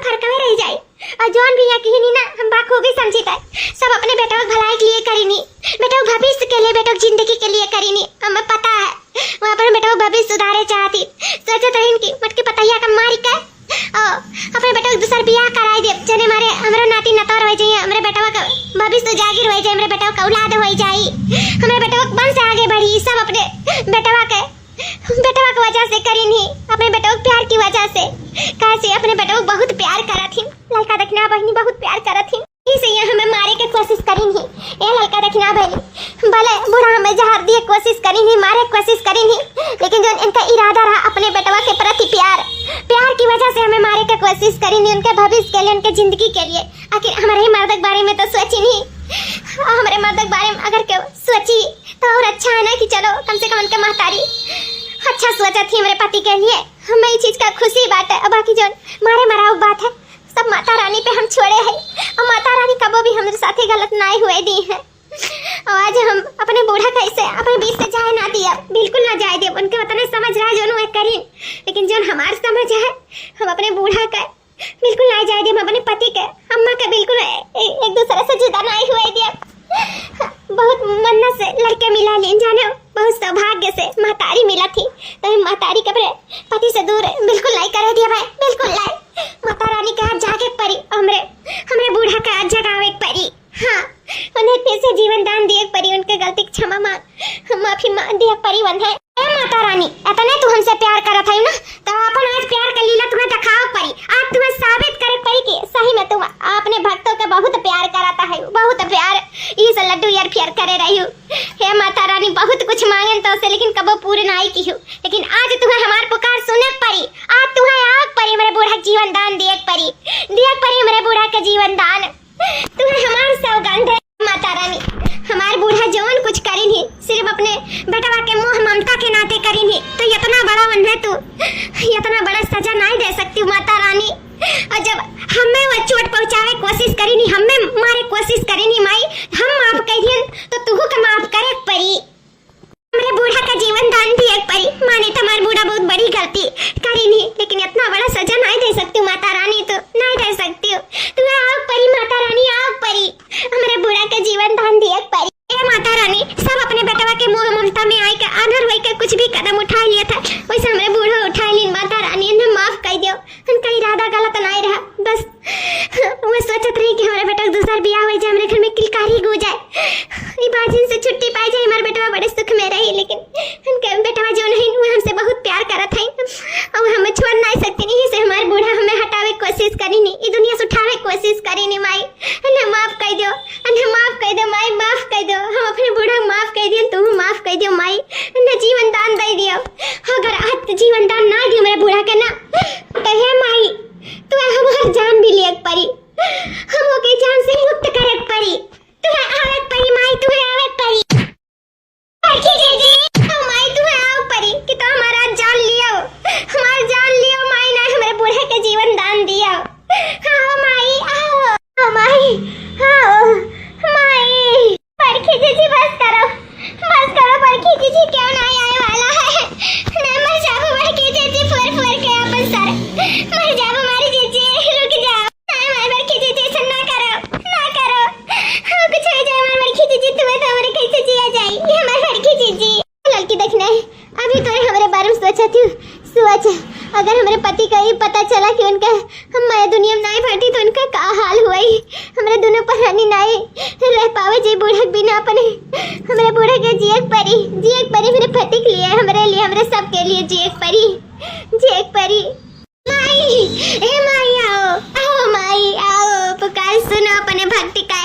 फरकवे रह जाए। और जोन भी यकीनी ना हम बाखूबी समझीता सब अपने बेटा के भलाई के लिए करीनी, बेटा के भविष्य के लिए, बेटा की जिंदगी के लिए करीनी। हमें पता है वहाँ पर बेटा का भविष्य सुधारे चाहती, सोचत रही कि मटके पतैया का मारी के अपने बेटा को दूसर बियाह कराई दे, जने मारे हमरो नाती नतौर हो जाए, हमरे बेटा का भविष्य जागीर हो जाए, हमरे बेटा का औलाद हो जाए, हमरे बेटा का वंश आगे बढ़ी। सब अपने बेटवा के वजह से करीनी, अपने बेटा के प्यार की वजह से। कैसे अपने बेटा को बहुत प्यार करा थी, लड़का दक्षिणा बहनी बहुत प्यार करा थी, इसे हमें मारे के कोशिश करीनी। ये लड़का दक्षिणा बहनी भले बूढ़ा हमें जहर दिए कोशिश करीनी, मारे कोशिश करीनी, लेकिन जो इनका इरादा रहा अपने बेटवा के प्रति प्यार की वजह से हमें मारे के कोशिश करीनी, उनके भविष्य के लिए, उनके जिंदगी के लिए। आखिर हमारे ही मर्द के बारे में तो सोची नहीं, हमारे मर्द के बारे में अगर क्यों सोची तो और अच्छा है ना कि चलो कम से कम उनके महतारी अच्छा सोचा थी हमारे पति के लिए। हमें इस चीज का खुशी बात है। और बाकी जो मारे मराव बात है सब माता रानी पे हम छोड़े हैं, और माता रानी कबो भी हमारे साथ गलत ना हुए दी है। और आज हम अपने बूढ़ा कैसे अपने बीच से जाए ना दिया, बिल्कुल ना जाए दे। उनके उतना समझ रहा है जो करीन, लेकिन जो हमारे समझ है हम अपने बूढ़ा का बिल्कुल ना जाए दे, हम अपने पति के अम्मा के बिल्कुल एक दूसरे से जुदा ना हुए दिया। बहुत मन्नत से लड़के मिला लेन जाने, बहुत सौभाग्य से महतारी मिला थी, तो महतारी के पति से दूर बिल्कुल नहीं करे दिया भाई, बिल्कुल नहीं। माता रानी के हाथ जाके परी, हमरे बूढ़ा का हाथ जगावे परी। हाँ, उन्हें फिर से जीवन दान दिए परी, उनके गलती की क्षमा माफी दिए परी। बंधे माता रानी इतने तू हमसे प्यार करत है ना, तो अपन आज प्यार का लीला तुम्हें दिखाओ परी। आज तुम्हें साबित करे परी कि सही में तुम अपने भक्तों का बहुत प्यार कराता है, बहुत प्यार। इस लड्डू यार प्यार करे रही हूँ। हे माता रानी बहुत कुछ मांगे तो से, लेकिन कबो पूरे नहीं की हूँ, लेकिन आज तुम्हें हमार पुकार सुने परी। आज तुम्हें आग परी मेरे बूढ़ा जीवन दान दिए परी मेरे बूढ़ा का जीवन दान। तुम्हें हमार सौगंध है माता रानी, हमारे बूढ़ा जवान कुछ करी नहीं, सिर्फ अपने बेटवा के मोह ममता के नाते करी नहीं, तो इतना बड़ा बन है तू, इतना बड़ा सजा नहीं दे सकती माता रानी। और जब हमें वो चोट पहुंचावे कोशिश करी नहीं, हमें मारे कोशिश करी नहीं माई, हम माफ करिए तो तू का माफ करे परी। मेरे बूढ़ा का जीवन दान दिए परी, माने तुम्हारा बूढ़ा बहुत बड़ी गलती करी नहीं, लेकिन इतना बड़ा सजा नहीं दे सकती माता रानी, तो नहीं दे सकती हो। तुम्हें आग परी माता रानी, आग परी हमारे बूढ़ा का जीवन दान दिए परी। ए माता रानी सब अपने बेटवा के मोह ममता में आई के आनर होई के कुछ भी कदम उठा लिया था, वैसे हमारे बूढ़ा उठा ली। माता रानी इन्हें माफ कर दियो, उनका इरादा गलत नहीं रहा, बस वो सोचत रही कि हमारे बेटा का दूसरा ब्याह हो जाए, हमारे घर में किलकारी गो जाए, ई बाजिन से छुट्टी पाई जाए, हमारे बेटवा बड़े सुख में रही। लेकिन उनके बेटवा जो नहीं वो हमसे बहुत प्यार करत है, और हमें छोड़ नहीं सकती नहीं, से हमारे बूढ़ा हमें हटावे कोशिश करी नहीं, ई दुनिया से उठावे कोशिश करी नहीं। माई इन्हें माफ कर दो, इन्हें माफ कर दो माई, माफ कर दो। हम अपने बूढ़ा माफ कर दियो, तू माफ कर दियो माई, इन्हें जीवन दान दे दियो। अगर आज जीवन दान ना दियो मेरे बूढ़ा के ना, तो हे माई तू हमारी जान भी ले परी, हम ओके जान से मुक्त करे परी, तुम्हें आवे परी माई, तुम्हें आवे परी। जी माई तुम्हें आओ परी कि तो हमारा जान लियो, हमारा जान लियो माई, ना हमारे बूढ़े के जीवन दान दियो। हाँ माई आओ माई, आओ माई। परखी जी बस करो परखी जी, क्यों नहीं आए वाला है? मैं मर जाऊँ परखी जी, फुर के अपन सर मर जाऊँ मारी जीजी, रुक जाओ। नहीं मारी परखी जी ऐसा ना करो, हाँ कुछ हो जाए मारी परखी जी, तुम्हें तो हमारे कैसे जिया जाए ये हमारी परखी जी। लड़की देखना है अभी तो हमारे बारे में सोचा थी, सोच अगर हमारे पति का ही पता चला कि उनका हम माया दुनिया में नहीं भरती तो उनका क्या हाल हुआ ही। हमारे दोनों परानी नहीं रह पावे जी बूढ़ा बिना अपने, हमारे बूढ़े के जी एक परी मेरे पति के लिए, हमारे लिए, हमारे सबके लिए जी एक परी। माई ए माई आओ माई आओ, पुकार सुनो अपने भक्ति का,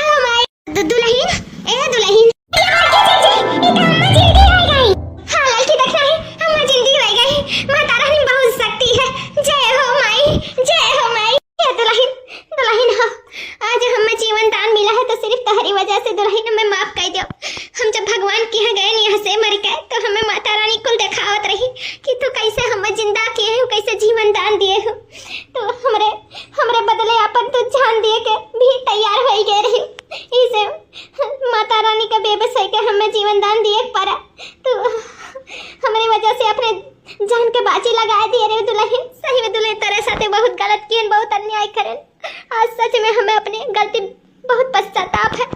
आओ माई। दुल्हन माता रानी बहुत शक्ति है, जय हो माई, जय हो माई। दुल्हन हो, आज हमें जीवन दान मिला है तो सिर्फ तुम्हारी वजह से दुल्हन, हमें माफ कर दो। हम जब भगवान के यहाँ गए यहाँ से मर गए तो हमें माता रानी कुल दिखावत रही कि तू कैसे हमें जिंदा किए हो, कैसे जीवन दान दिए हो, तो हमारे गलत किए, बहुत अन्याय करें। आज सच में हमें अपनी गलती बहुत पश्चाताप है।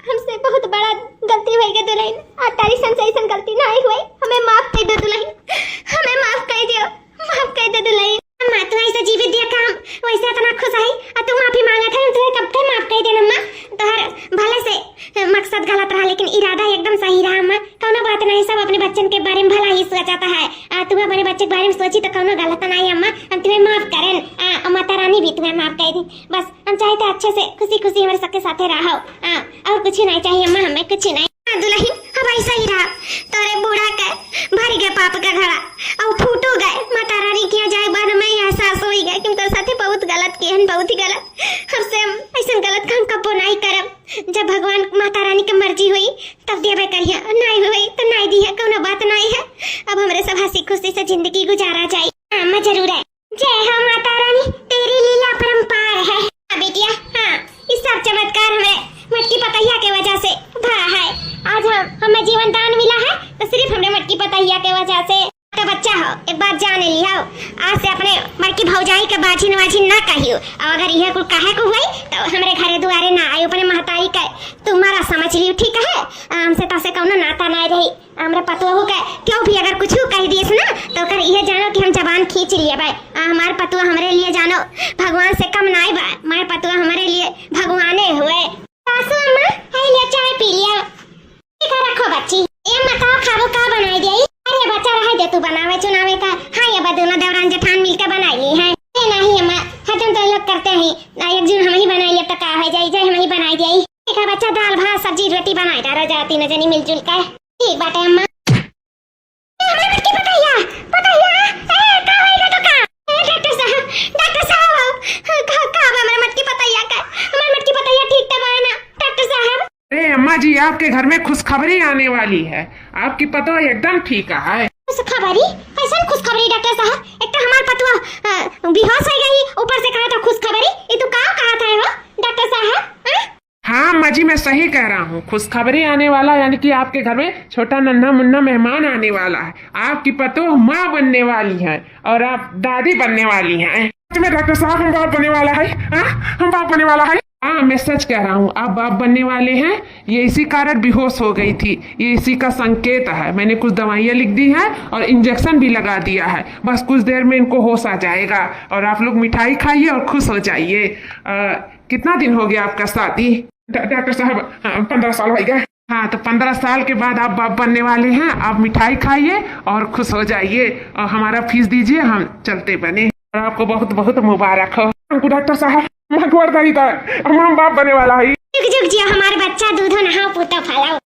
हमसे बहुत बड़ा गलती हो गई दुल्हन। आज तारी सन से ऐसा गलती ना हुई, हमें माफ कर दो दुल्हन, हमें माफ कर दो, माफ कर दो दुल्हन। अम्मा तू ऐसा जीवित दिया काम वैसे इतना खुश है और तू माफी मांगा था, तुझे कब तक माफ कर देना अम्मा। तोहर भले से मकसद गलत रहा लेकिन इरादा एकदम सही रहा अम्मा। कौनो बात नहीं, सब अपने बच्चन के बारे में भला ही सोचता है। तुम अपने बच्चे के बारे में सोची तो कौनो गलत नहीं अम्मा। हम तुम्हें माफ करें, माता रानी भी तुम्हें माफ कर दी। बस हम चाहते अच्छे से खुशी खुशी हमारे सबके साथ रहो, और कुछ नहीं चाहिए अम्मा, हमें कुछ नहीं। दुल्हन अब ऐसा ही रहा, तोरे बूढ़ा के भर गए पाप का घड़ा और फूटो गए। माता रानी किया जाए बाद में एहसास हो गया कि तेरे साथे बहुत गलत किए हैं, बहुत ही गलत। हमसे ऐसा गलत काम कबो नहीं करब। जब भगवान माता रानी की मर्जी हुई तब देवे करिए, नहीं हुई तो नहीं दिया, कोनो बात नहीं है। अब हमारे सब हंसी खुशी से जिंदगी गुजारा जाए। अम्मा जरूर है। जय हो माता रानी, तेरी लीला परंपार है। बेटिया हाँ, इस सब चमत्कार हमें मटकी पतैया के वजह से भरा है। आज हमें जीवन दान मिला है तो सिर्फ हमने मटकी पतैया के वजह से। तो बच्चा हो, एक बात जान लिया, आज से अपने मटकी भौजाई के बाजी नवाजी ना कहियो। और अगर यह कुछ कहे को हुई तो हमारे घरे दुआरे ना आयो। अपने महतारी का तुम्हारा समझ लियो, ठीक है? हमसे तो से कौनो नाता ना रही। हमारे पतुआ का क्यों भी अगर कुछ कह दिए ना तो कर यह जानो कि हम जबान खींच लिए भाई। हमारे पतुआ हमारे लिए जानो भगवान से कम ना बा। हमारे पतुआ हमारे लिए भगवाने हुए। सासू अम्मा है लिया चाय पी लिया। ठीक है रखो बच्ची। ये बताओ खाबो का बनाई दिया? अरे बच्चा रहे दे, तू बनावे चुनावे का। हाँ ये दोनों देवरान जेठान मिलकर बनाई ली है। नहीं अम्मा, हतम तो लोग करते हैं, एक दिन हम ही बनाई ले तो का है जाई जाई, हम ही बनाई दिया। ठीक है बच्चा, दाल भात सब्जी रोटी बनाई डालो जाती न जनी मिलजुल कर। ठीक बात है अम्मा। हमें मटकी पतैया पतैया ए का होइगा तो का? डॉक्टर साहब का हमारे मटकी पतैया का, हमारे मटकी पतैया ठीक तो है ना डॉक्टर साहब? अरे अम्मा जी, आपके घर में खुशखबरी आने वाली है। आपकी पतो एकदम ठीक है। खुशखबरी? कैसे खुशखबरी डॉक्टर साहब? एक तो हमार पतुआ बेहोश हो गई, ऊपर से कहा था खुशखबरी। ये तो क्या कहा था हो डॉक्टर साहब? हाँ अम्मा जी, मैं सही कह रहा हूँ। खुशखबरी आने वाला यानी कि आपके घर में छोटा नन्हा मुन्ना मेहमान आने वाला है। आपकी पतो माँ बनने वाली है और आप दादी बनने वाली हैं। डॉक्टर साहब हम बाप बनने वाला है। हम बाप बनने वाला है। हाँ मैं सच कह रहा हूँ, आप बाप बनने वाले हैं। ये इसी कारण बेहोश हो गई थी, ये इसी का संकेत है। मैंने कुछ दवाइयाँ लिख दी हैं और इंजेक्शन भी लगा दिया है। बस कुछ देर में इनको होश आ जाएगा और आप लोग मिठाई खाइए और खुश हो जाइए। कितना दिन हो गया आपका शादी? डॉक्टर साहब 15 साल हो गया। हाँ तो 15 साल के बाद आप बाप बनने वाले हैं। आप मिठाई खाइए और खुश हो जाइए और हमारा फीस दीजिए, हम चलते बने। और आपको बहुत बहुत मुबारक हो। डॉक्टर साहब हम बाप बनने वाला है। जुग जुग जियो हमारे बच्चा, दूधो नहाओ पूतो फलाओ।